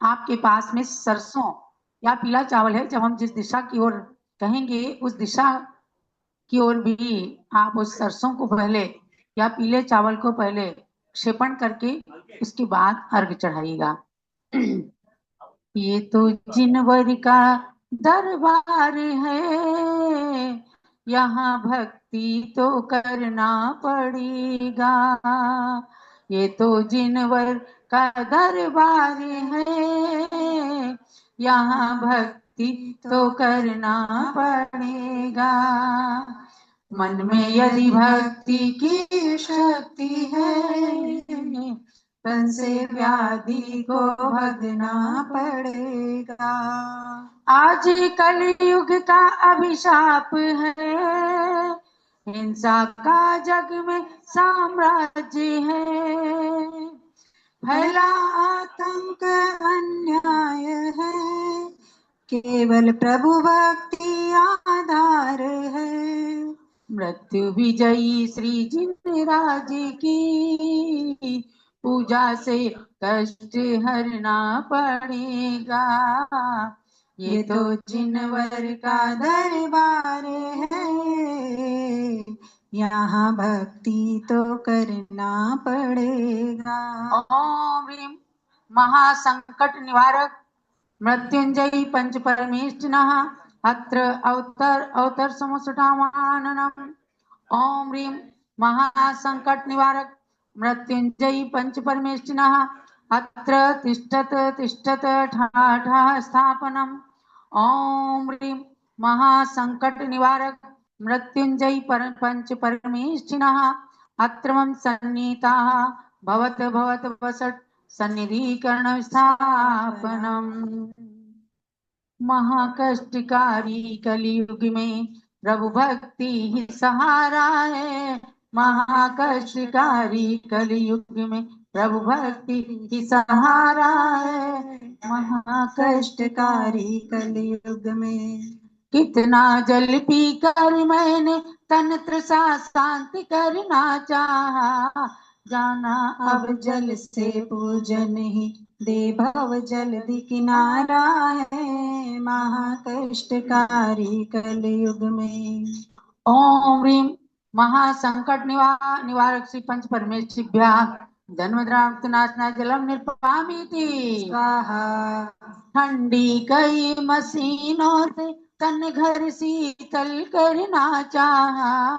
आपके पास में सरसों या पीला चावल है, जब हम जिस दिशा की ओर कहेंगे उस दिशा की ओर भी आप उस सरसों को पहले या पीले चावल को पहले क्षेपण करके उसके बाद अर्घ चढ़ाइएगा। ये तो जिनवर का दरबार है, यहाँ भक्ति तो करना पड़ेगा। ये तो जिनवर का दरबार है, यहाँ भक्ति तो करना पड़ेगा। मन में यदि भक्ति की शक्ति है, तन से व्याधि को भगना पड़ेगा। आज कलयुग का अभिशाप है, हिंसा का जग में साम्राज्य है, फैला आतंक अन्याय है, केवल प्रभु भक्ति आधार है। मृत्यु विजयी श्री जिनराज की पूजा से कष्ट हरना पड़ेगा। ये तो जिनवर का दरबार है, यहाँ भक्ति तो करना पड़ेगा। ओम ह्रीं महासंकट निवारक मृत्युंजयी पंच परमेष्टिनः अत्र अवतर समुसुटामाननम्। ओम ह्रीं महासंकट निवारक मृत्युंजयी पंच परमेष्टिनः अत्र तिष्ठत तिष्ठत ठाठा स्थापनम्। ओम ह्रीं महासंकट निवारक मृत्युंजयी पंच परमेष्टिनः अत्र मम सन्नीताः भवत भवत वसत् सन्निधिकरण स्थापनम्। महाकष्टकारी कलयुग में प्रभु भक्ति ही सहारा है, महाकष्टकारी कलयुग में प्रभु भक्ति ही सहारा है, महाकष्टकारी कलयुग में। कितना जल पी कर मैंने तन तृषा शांत करना चाहा, जाना अब जल से पूजन ही दे भव जल्दी किनारा है, महाकष्टकारी कलयुग में। ओम ह्रीं महासंकट निवारक श्री पंच परमेश्वरिभ्या जन्मद्रांतनाशना जलम निर्पामीति स्वाहा। ठंडी कई मशीनों से तन घर शीतल करना चाहा,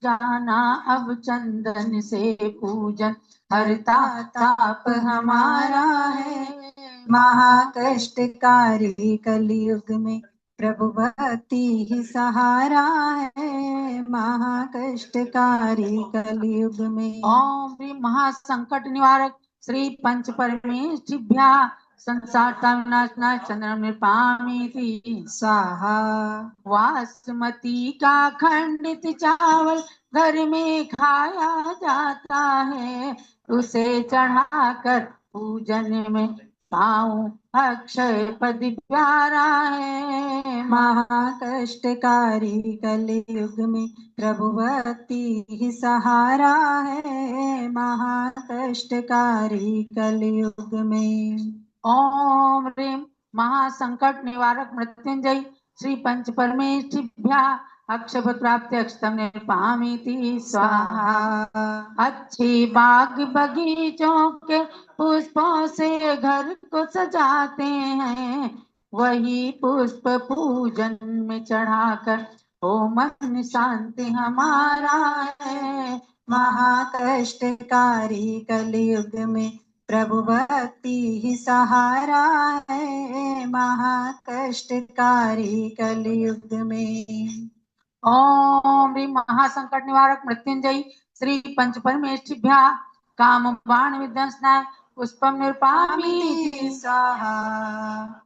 जाना अब चंदन से पूजन हरता ताप हमारा है, महाकष्टकारी कलयुग में प्रभु भक्ति ही सहारा है, महाकष्टकारी कलयुग में। ओम ह्रीं महासंकट निवारक श्री पंच परमेष्ठिभ्या संसारता विनाशना चंद्रम निर्पामीति स्वाहा। बासमती का खंडित चावल घर में खाया जाता है, उसे चढ़ाकर पूजन में पाऊं अक्षय पद प्यारा है, महाकष्टकारी कलयुग में प्रभु भक्ति ही सहारा है, महाकष्टकारी कलयुग में। ओम ह्रीं महासंकट निवारक मृत्युंजयी श्री पंच परमेष्ठिभ्या अक्षय प्राप्ति अक्षतम निर्पामीति स्वाहा। अच्छे बाग बगीचों के पुष्पों से घर को सजाते हैं, वही पुष्प पूजन में चढ़ाकर हो मन शांति हमारा है, महाकष्टकारी कलयुग में प्रभु भक्ति ही सहारा है, महाकष्टकारी कलयुग में। ओम ह्रीं महासंकट निवारक मृत्युंजयी श्री पंच परमेष्ठिभ्या काम बाण विध्वंसनाय पुष्पम निर्पामीति स्वाहा।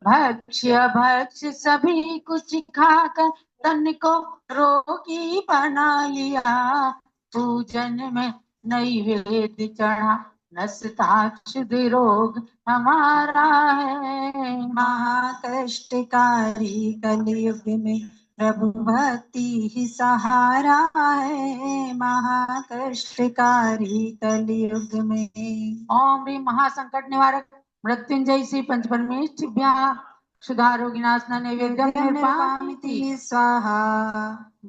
भक्ष्य भक्ष्य सभी कुछ खाकर तन को रोगी बना लिया, पूजन में नैवेद्य चढ़ा नसता क्षुध रोग हमारा है, महाकष्टकारी कलयुग में प्रभु भक्ति ही सहारा है, महाकष्टकारी कलयुग में। ओम ह्रीं महासंकट निवारक मृत्युंजय श्री पंचपरमेष्ठिभ्यः क्षुधारोगिणाशना नैवेद्यं निर्वापयामि स्वाहा।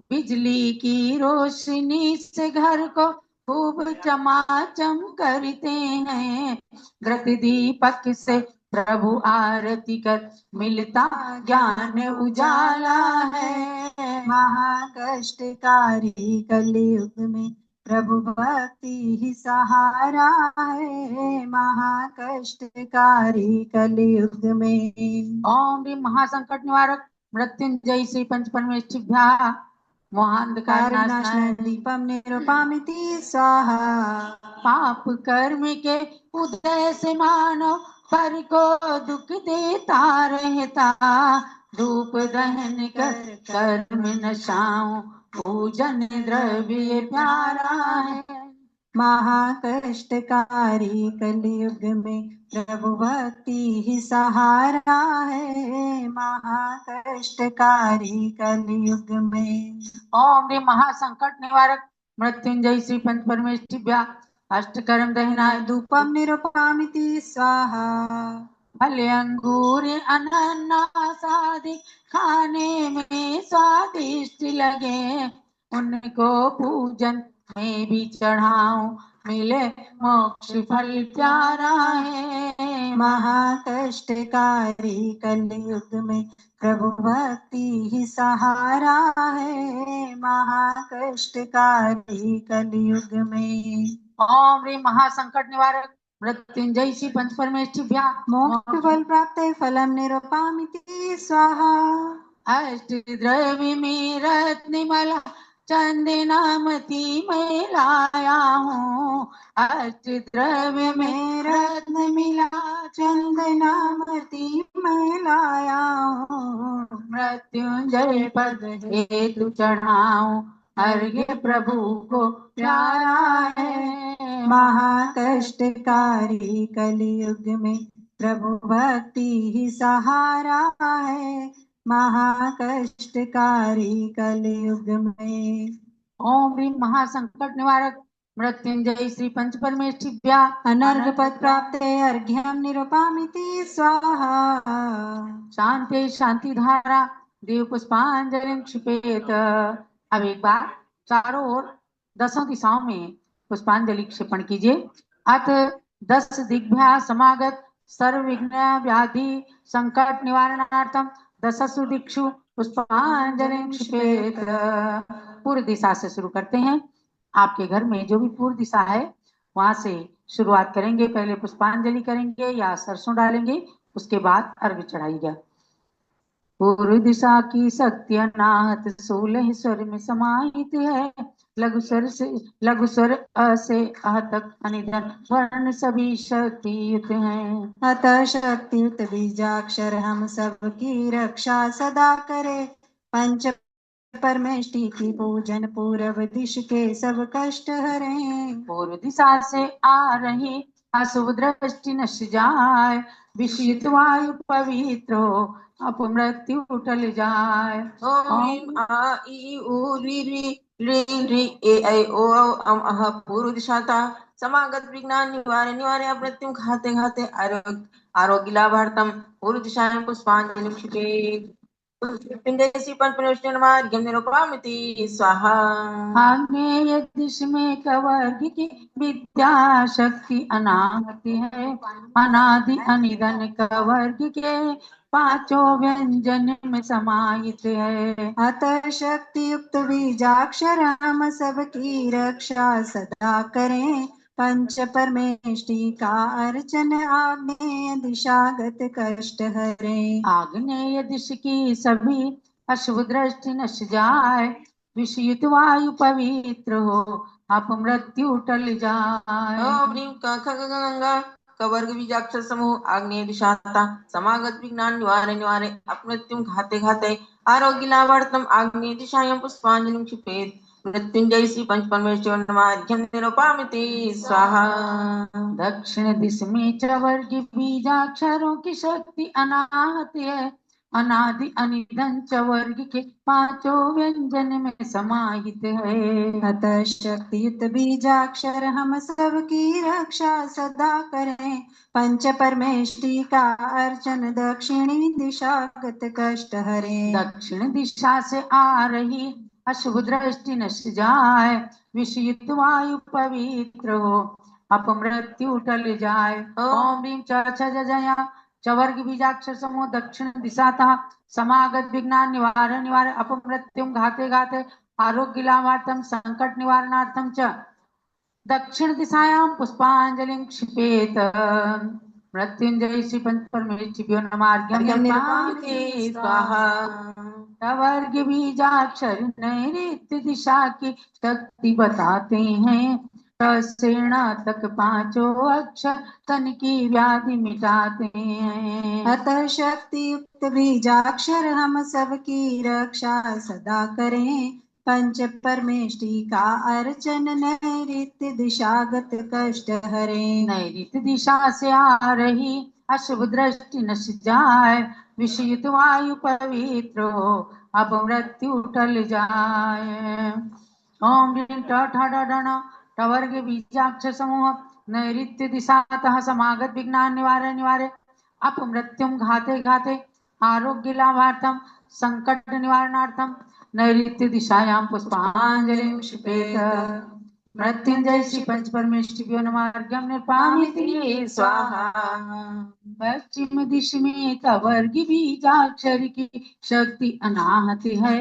बिजली की रोशनी से घर को खूब चमाचम करते हैं, घृत दीपक से प्रभु आरती कर मिलता ज्ञान उजाला है। महाकष्टकारी कलयुग में प्रभु भक्ति ही सहारा है। महाकष्टकारी कलयुग में। ओम ह्रीं महासंकट निवारक मृत्युंजय श्री पंचपरमेष्ठिभ्यः मोहांधकार नाशनाय दीपम निरूपामिति स्वाहा। पाप कर्म के उदय से मानव पर को दुख देता रहता, धूप दहन कर कर्म नशाओं पूजन द्रव्य प्यारा है। महाकष्टकारी कलयुग में प्रभु भक्ति ही सहारा है। महाकष्टकारी कलयुग में। ओम ह्रीं महासंकट निवारक मृत्युंजय श्री पंचपरमेष्ठिभ्यः अष्टकर्म दहनाय धूपम निरूपामिति स्वाहा। फल अंगूर अनानास आदि खाने में स्वादिष्ट लगे, उनको पूजन में भी चढ़ाऊं मिले मोक्ष फल प्यारा है। महाकष्टकारी कलयुग में प्रभु भक्ति ही सहारा है। महाकष्टकारी कलयुग में। ओम ह्रीं महासंकट निवारक मृत्युंजय श्री पंचपरमेष्ठिभ्यः मोक्ष फल प्राप्त फलम निरूपामिति स्वाहा। अष्ट द्रव्य में रत्नमाला चंदनामती मैं लाया हूँ, अष्ट द्रव्य में रत्नमिला चंदनामती मैं लाया हूँ। मृत्युंजय पद हेतु चढ़ाऊं अर्घ्य प्रभु को प्यारा है। महाकष्टकारी कलयुग में प्रभु भक्ति ही सहारा है। महाकष्टकारी कलयुग में। ओम ह्रीं महासंकट निवारक मृत्युंजय श्री पंचपरमेष्ठिभ्यः अनर्घ पद प्राप्त अर्घ्यम निरूपामिति स्वाहा। शांति शांति धारा देव पुष्पांजलि क्षिपेत। अब एक बार चारों ओर 10 दिशाओं में पुष्पांजलि क्षेपण कीजिए। अथ 10 दिग्भ्या समागत सर्व विघ्न व्याधि संकट निवारणार्थम 10 दिक्षु पुष्पांजलि क्षिपेत। पूर्व दिशा से शुरू करते हैं। आपके घर में जो भी पूर्व दिशा है वहां से शुरुआत करेंगे। पहले पुष्पांजलि करेंगे या सरसों डालेंगे, उसके बाद अर्घ चढ़ाइएगा। पूर्व दिशा की शक्ति अनाहत 16 स्वर में समाहित है। लघु स्वर अ से अ तक अनिधन वर्ण सभी शक्तियुक्त हैं। अतः शक्तियुक्त बीजाक्षर हम सबकी रक्षा सदा करे। पंच परमेष्टि की पूजन पूर्व दिश के सब कष्ट हरे। पूर्व दिशा से आ रही अशुभ दृष्टि नश जाए, विषित वायु पवित्र हो अपमृत्यु टल जाए। ओम आ ई उ री री री री ए ऐ ओ औ अम अह पूर्व दिशाता समागत विज्ञान निवारे अपमृत्यु घाते घाते आरोग्य लाभार्थम पूर्व दिशायां पुष्पांजलि क्षिपेत्। पिंडयसी पंचपरमेष्ठिर्मार्घ्यं निरूपामिति स्वाहा। आग्नेय दिश में कवर्ग की विद्या शक्ति अनाहत है। अनादि अनिधन कवर्ग के पांचों व्यंजन में समाहित है। अतः शक्ति युक्त बीजाक्षर हम सबकी रक्षा सदा करें। पंच परमेष्टि का अर्चन आग्नेय दिशागत कष्ट हरे। आग्नेय दिश की सभी अशुभ दृष्टि नश जाए, विषयुत वायु पवित्र हो अपमृत्यु टल जाए। ओम ह्रीं गंगा कवर्ग बीजाक्षर समूह आग्नेय दिशाता समागत विज्ञान निवारे अपमृत्यु घाते घाते आरोग्य लाभार्थम आग्नेय दिशायां पुष्पांजलि क्षिपेत्। मृत्युंजय श्री पंचपरमेष्ठिर्मार्घ्यं निरूपामिति स्वाहा। दक्षिण दिश में चवर्ग बीजाक्षरों की शक्ति अनाहत है। अनादि अनिधन च वर्ग के पांचों व्यंजन में समाहित है। अतः शक्तियुत बीजाक्षर हम सबकी रक्षा सदा करें। पंच परमेष्टि का अर्चन दक्षिणी दिशागत कष्ट हरे। दक्षिण दिशा से आ रही अशुभ दृष्टि नश जाए, विषयुक्त वायु पवित्र हो, अपमृत्यु टल जाए। ओम ह्रीं च छ जया चवर्ग बीजाक्षर समूह दक्षिण दिशातः समागत विघ्नान् निवारण निवार अपमृत्युम घाते घाते आरोग्य लाभार्थम संकट निवारणार्थम च दक्षिण दिशायां पुष्पांजलिं क्षिपेत। मृत्युंजय श्री पंच परमेष्ठिभ्यो नमः। अर्घ्यं निर्वापते स्वाहा। वर्ग बीजाक्षर नैऋत्य दिशा की शक्ति बताते हैं, सेण तक पांचों अक्षर तन की व्याधि मिटाते हैं। अतः शक्ति युक्त बीजाक्षर हम सबकी रक्षा सदा करें। पंच परमेष्टि का अर्चन नैऋत्य दिशागत कष्ट हरे। नैऋत्य दिशा से आ रही अशुभ दृष्टि नश जाए, विषयुत वायु पवित्र हो, अपमृत्यु टल जाए। ओम ह्रीं टवर्ग बीजाक्षर समूह नैऋत्य दिशातः समागत विघ्नान् निवारण निवारे अपमृत्युम घाते घाते आरोग्य लाभार्थम संकट निवारणार्थम नैऋत्य दिशायां पुष्पांजलिं क्षिपेत। मृत्युंजय श्री पंच परमेष्ठिभ्यो नमः। अर्घ्यं निर्वापते स्वाहा। पश्चिम दिशा में तवर्ग बीजाक्षर की शक्ति अनाहत है,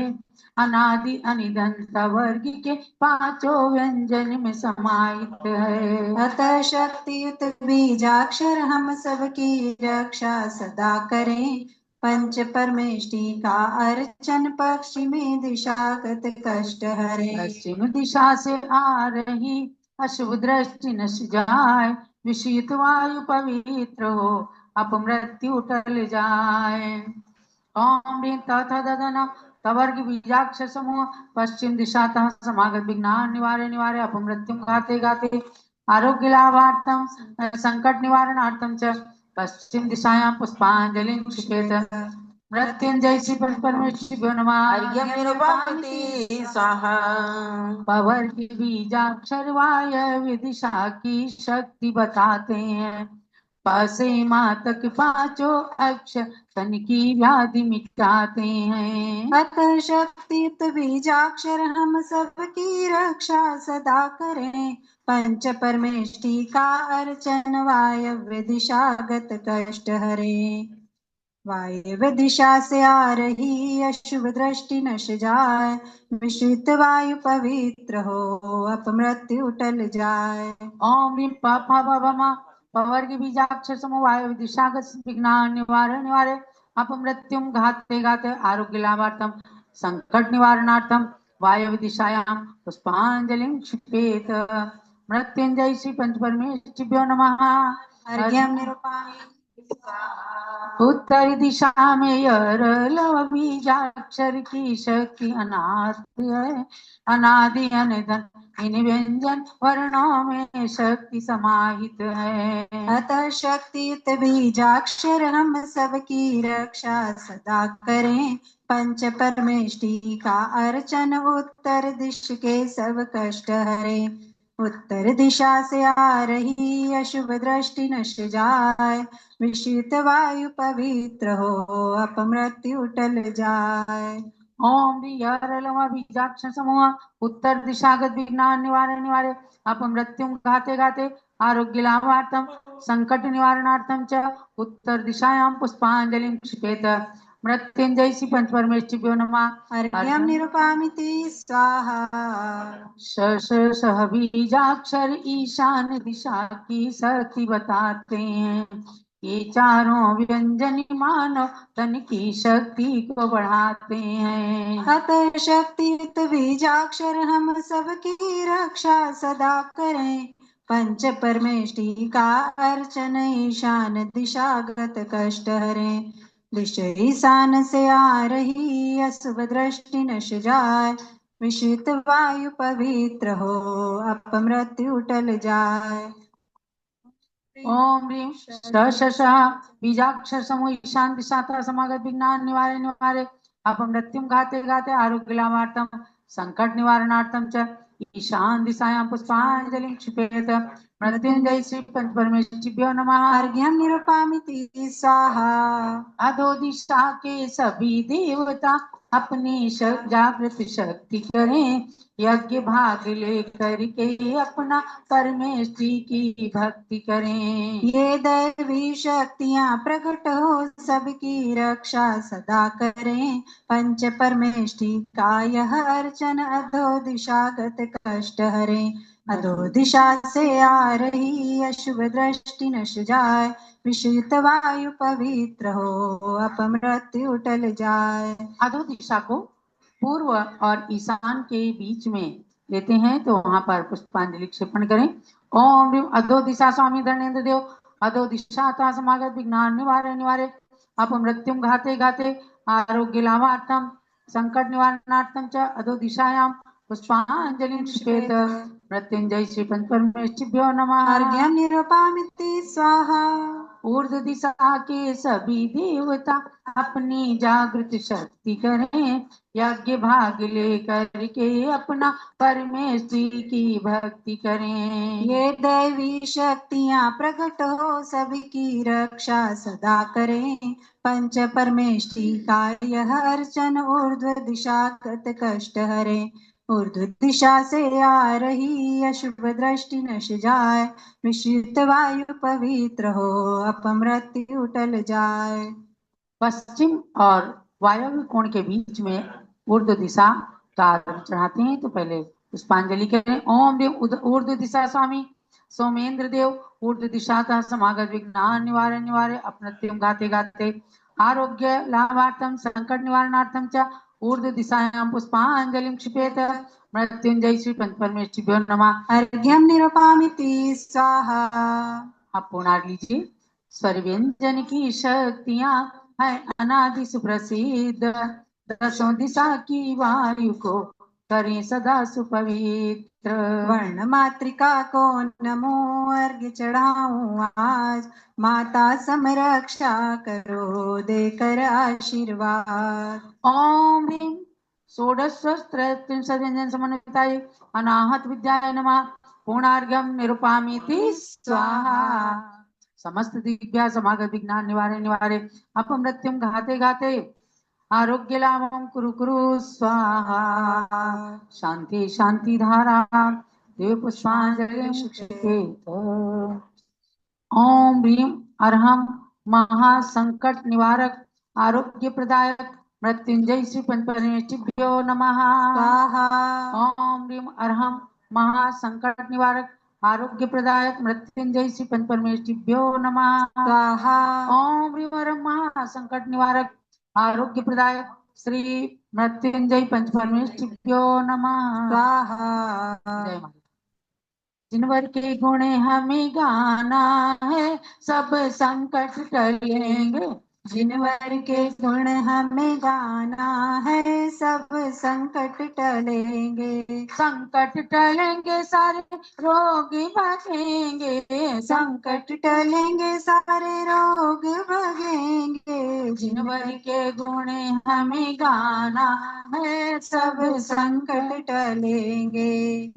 अनादि अनिधन तवर्ग के पांचों व्यंजन में समाहित है। अतः शक्तियुत बीजाक्षर हम सबकी रक्षा सदा करें। पंच परमेष्टि का अर्चन पश्चिमी दिशागत कष्ट हरे। पश्चिम दिशा से आ रही अशुभ दृष्टि नश जाए, विषयुत वायु पवित्र हो, अपमृत्यु टल जाए। ओम ह्रीं तथदधन तवर्ग बीजाक्षर समूह पश्चिम दिशातः समागत विघ्नान् निवारे निवारे अपमृत्युम घाते घाते आरोग्य लाभार्थम संकट निवारणार्थम च पश्चिम दिशायां पुष्पांजलिं क्षिपेत। मृत्युंजय श्री पंच परमेष्ठिभ्यो नमः। अर्घ्यं निर्वापते स्वाहा। पवर्ग बीजाक्षर वायव्य दिशा की शक्ति बताते हैं, पासे माँ तक पांचों अक्षर तन की व्याधि मिटाते हैं। अतः शक्तियुत बीजाक्षर हम सबकी रक्षा सदा करें। पंच परमेष्टि का अर्चन वायव्य दिशागत कष्ट हरे। वायव्य दिशा से आ रही अशुभ दृष्टि नश जाए, विषुत वायु पवित्र हो, अपमृत्यु टल जाए। ओम ह्रीं पापा बाबा पवर्ग बीजाक्षर समूह वायव्य दिशागत विघ्नान् निवारण निवारे अपमृत्युम घाते घाते आरोग्य लाभार्थम संकट निवारणार्थम वायव्य दिशायां पुष्पांजलिं क्षिपेत। मृत्युंजय श्री पंच परमेष्ठिभ्यो नमः। अर्घ्यं निरूपयामि। उत्तर दिशा में यरलव बीजाक्षर की शक्ति अनाथ है, अनादि अनिधन इन व्यंजन वर्णों में शक्ति समाहित है। अतः शक्तियुत बीजाक्षर हम सबकी रक्षा सदा करें। पंच परमेष्टि का अर्चन उत्तर दिश के सब कष्ट हरे। उत्तर दिशा से आ रही अशुभ दृष्टि नश जाए, विषित वायु पवित्र हो, अपमृत्यु टल जाए। ओम ह्रीं बीजाक्षर समूह उत्तर दिशागत विघ्नान् निवारण निवारे अपमृत्युम घाते घाते आरोग्य लाभार्थम संकट निवारणार्थम च उत्तर दिशायां पुष्पांजलिं क्षिपेत। मृत्युंजय श्री पंच परमेष्ठिभ्यो नमः। अर्घ्यं निरूपयामि स्वाहा। सह बीजाक्षर ईशान दिशा की शक्ति बताते हैं, ये चारों व्यंजन मानव तन की शक्ति को बढ़ाते हैं। अतः शक्तियुत बीजाक्षर हम सबकी रक्षा सदा करें। पंच परमेष्टि का अर्चन ईशान दिशागत कष्ट हरे। दिश ईशान से आ रही अशुभ दृष्टि नश जाए, विषित वायु पवित्र हो, अपमृत्यु टल जाए। ओम ह्रीं श बीजाक्षर समूह ईशान दिशाता समागत विज्ञान निवारे निवारे अपमृत्युम घाते घाते आरोग्य लाभार्थम संकट निवारणार्थम च ईशान दिशायां पुष्पांजलिं क्षिपेत मृत्युंजय श्री पंच परमेश्वरिभ्यो नमः। अर्घ्यं निरूपामिति स्वाहा। अधो दिशा के सभी देवता अपनी जागृत शक्ति करें, यज्ञ भाग लेकर के अपना परमेश्वरी की भक्ति करें। ये दैवी शक्तियां प्रकट हो सबकी रक्षा सदा करें, पंच परमेष्टि का यह अर्चन अधो दिशागत कष्ट हरे। अधो दिशा से आ रही अशुभ दृष्टि नश जाए, विशुद्ध वायु पवित्र हो अपमृत्यु टल जाए। अधो दिशा को पूर्व और ईशान के बीच में लेते हैं तो वहां पर पुष्पांजलि क्षेपण करें। ओम ह्रीं अधो दिशा स्वामी धर्मेंद्र देव अधो दिशा ता समागत विघ्नान निवारे निवारे अपमृत्युम घाते घाते आरोग्य लाभार्थम संकट निवारणार्थम च अधो दिशायां पुष्पांजलिं क्षिपेत मृत्युंजय श्री पंच परमेश्वरिभ्यो नमः। अर्घ्यं निरूपामिति स्वाहा। ऊर्ध्व दिशा के सभी देवता अपनी जागृत शक्ति करें, यज्ञ भाग लेकर के अपना परमेश्वरी की भक्ति करें। ये दैवी शक्तियां प्रकट हो सबकी रक्षा सदा करें, पंच परमेष्टि का यह अर्चन ऊर्ध्व दिशागत कष्ट हरे। ऊर्ध्व दिशा से आ रही अशुभ दृष्टि नश जाए, विशुद्ध वायु पवित्र हो अपमृत्यु टल जाए। पश्चिम और वायव्य कोण के बीच में ऊर्ध्व दिशा का चढ़ाते हैं तो पहले पुष्पांजलि करें। ओम देव ऊर्ध्व दिशा स्वामी सोमेंद्र देव ऊर्ध्व दिशा का समागत विघ्नान निवारे निवारे अपमृत्युम घाते घाते आरोग्य लाभार्थम संकट निवारणार्थम च ऊर्ध्व दिशायां पुष्पांजलिं क्षिपेत मृत्युंजय श्री पंच परमेश्वरिभ्यो नमः। अर्घ्यं निरूपामिति स्वाहा। आप पुनः लीजिए। स्वर व्यंजन की शक्तियां है अनादि सुप्रसिद्ध, दसों दिशा की वायु को करें सदा सुपवित्र। वर्ण मातृका को नमो अर्घ्य चढ़ाऊं आज, माता समरक्षा करो देकर आशीर्वाद। ओम ह्रीं षोडशस्त्रत्रिंशद्व्यंजन समन्विताय अनाहत विद्याय नमः। पूर्णार्घ्यं निरूपामिति स्वाहा। समस्त दिव्या समागत विघ्नान निवारे निवारे अपमृत्युम घाते घाते आरोग्य लाभम कुरु कुरु स्वाहा। शांति शांति धारा देव पुष्पांजलिं क्षिपेत। ओम ह्रीं अर्हं महासंकट निवारक आरोग्य प्रदायक मृत्युंजय श्री पंच परमेश्वरिभ्यो नमः। स्वाहा। ओम ह्रीं अर्हं महासंकट निवारक आरोग्य प्रदायक मृत्युंजय श्री पंच परमेश्वरिभ्यो नमः। स्वाहा। ओम ह्रीं अर्हं महासंकट निवारक आरोग्य प्रदायक श्री मृत्युंजय पंच परमेश्वरिभ्यो नमः। स्वाहा। जय माता। जिनवर के गुण हमें गाना है सब संकट टलेंगे, जिनवर के गुण हमें गाना है सब संकट टलेंगे। संकट टलेंगे सारे रोग भागेंगे, संकट टलेंगे सारे रोग भगेंगे। जिनवर के गुण हमें गाना है सब संकट टलेंगे।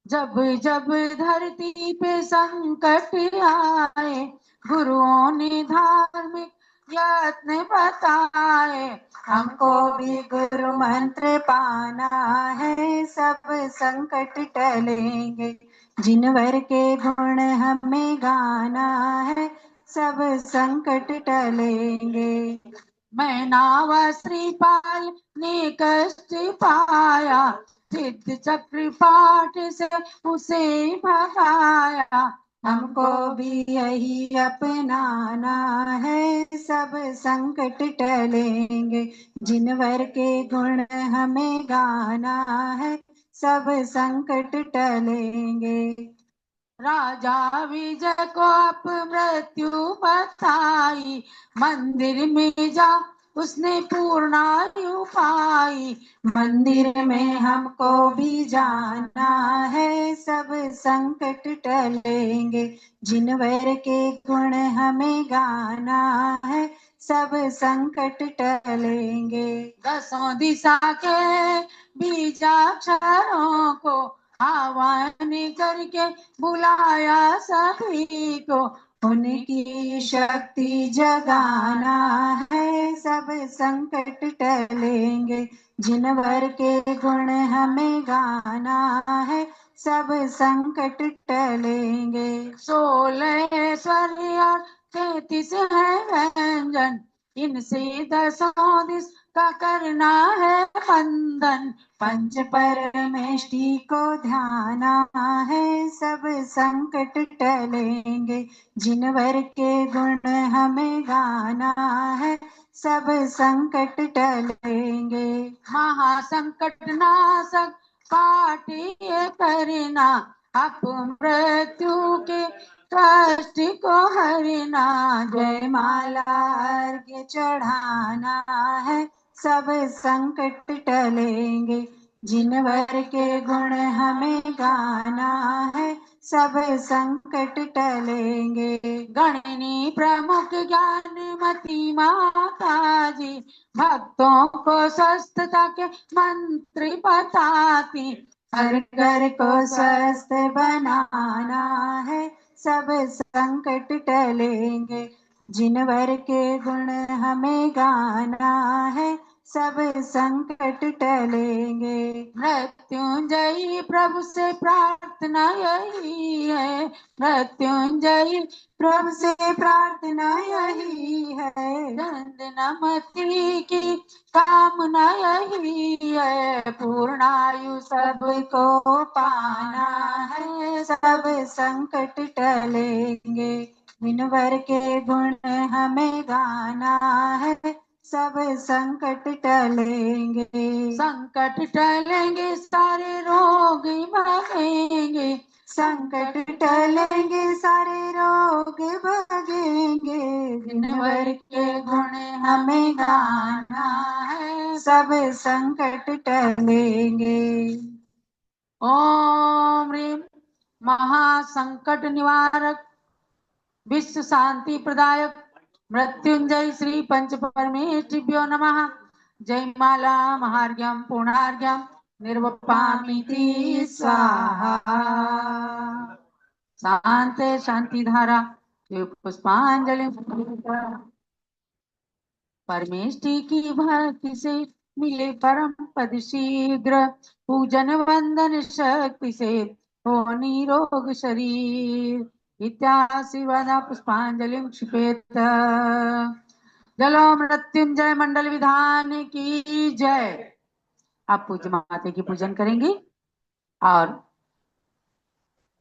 जब जब धरती पे संकट आए गुरुओं ने धार्मिक यत्न बताए, हमको भी गुरु मंत्र पाना है सब संकट टलेंगे। जिनवर के गुण हमें गाना है सब संकट टलेंगे। मैं नावा श्रीपाल ने कष्ट पाया, सिद्ध चक्र पाठ से उसे भगाया, हमको भी यही अपनाना है सब संकट टलेंगे। जिनवर के गुण हमें गाना है सब संकट टलेंगे। राजा विजय को अपमृत्यु बताई, मंदिर में जा उसने पूर्णायु पाई। मंदिर में हमको भी जाना है, सब संकट टलेंगे। जिनवर के गुण हमें गाना है, सब संकट टलेंगे। दसों दिशा के बीजाक्षरों को आह्वान करके बुलाया सभी को। उनकी शक्ति जगाना है, सब संकट टलेंगे। जिनवर के गुण हमें गाना है, सब संकट टलेंगे। 16 स्वर और 33 है व्यंजन, इनसे दसों दिश का करना है वंदन। पंच परमेष्टि को ध्याना है, सब संकट टलेंगे। जिनवर के गुण हमें गाना है, सब संकट टलेंगे। महासंकट नाशक पाठ ये करना, अपमृत्यु के कष्ट को हरना। जय माला अर्घ्य चढ़ाना है, सब संकट टलेंगे। जिनवर के गुण हमें गाना है, सब संकट टलेंगे। गणनी प्रमुख ज्ञानमती माता जी, भक्तों को स्वस्थता के मंत्र बताती। हर घर को स्वस्थ बनाना है, सब संकट टलेंगे। जिनवर के गुण हमें गाना है, सब संकट टलेंगे। मृत्युंजयी प्रभु से प्रार्थना यही है, मृत्युंजयी प्रभु से प्रार्थना यही है। चंदनमती की कामना यही है, पूर्णायु सबको पाना है, सब संकट टलेंगे। जिनवर के गुण हमें गाना है, सब संकट टलेंगे। संकट टलेंगे, सारे रोग भागेंगे। संकट टलेंगे, सारे रोग भागेंगे। जिनवर के गुण हमें गाना है, सब संकट टलेंगे। ओम ह्रीम महासंकट निवारक, विश्व शांति प्रदायक, मृत्युंजय श्री पंच परमेष्ठिभ्यो नमः। जय माला महार्घ्यम पूर्णार्घ्यम निर्वपामीति स्वाहा। शांति शांति धारा पुष्पांजलि। परमेष्टि की भक्ति से मिले परम पद शीघ्र, पूजन वंदन शक्ति से हो निरोग शरीर। इत्याशीर्वादा पुष्पांजलि क्षिपेत। जलो मृत्युंजय मंडल विधान की जय। आप पूज्य माता की पूजन करेंगे और